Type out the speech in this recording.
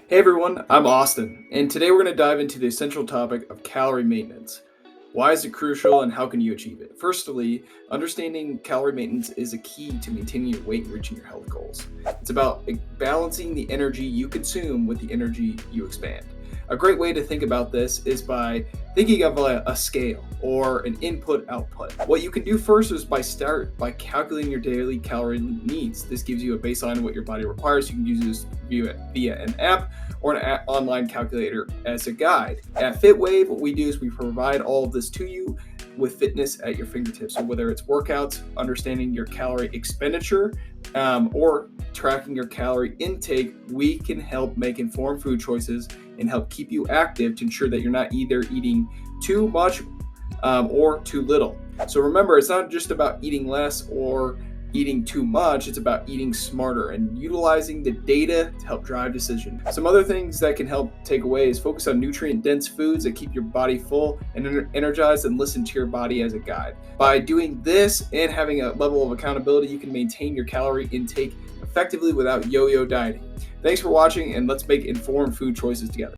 Hey everyone, I'm Austin, and today we're going to dive into the essential topic of calorie maintenance. Why is it crucial and how can you achieve it? Firstly, understanding calorie maintenance is a key to maintaining your weight and reaching your health goals. It's about balancing the energy you consume with the energy you expand. A great way to think about this is by thinking of a scale or an input output. What you can do first is start by calculating your daily calorie needs. This gives you a baseline of what your body requires. You can use this via an app or an online calculator as a guide. At FitWave, what we do is we provide all of this to you with fitness at your fingertips. So whether it's workouts, understanding your calorie expenditure, or tracking your calorie intake, we can help make informed food choices and help keep you active to ensure that you're not either eating too much or too little. So remember, it's not just about eating less or eating too much, it's about eating smarter and utilizing the data to help drive decision. Some other things that can help take away is focus on nutrient-dense foods that keep your body full and energized, and listen to your body as a guide. By doing this and having a level of accountability, you can maintain your calorie intake effectively without yo-yo dieting. Thanks for watching, and let's make informed food choices together.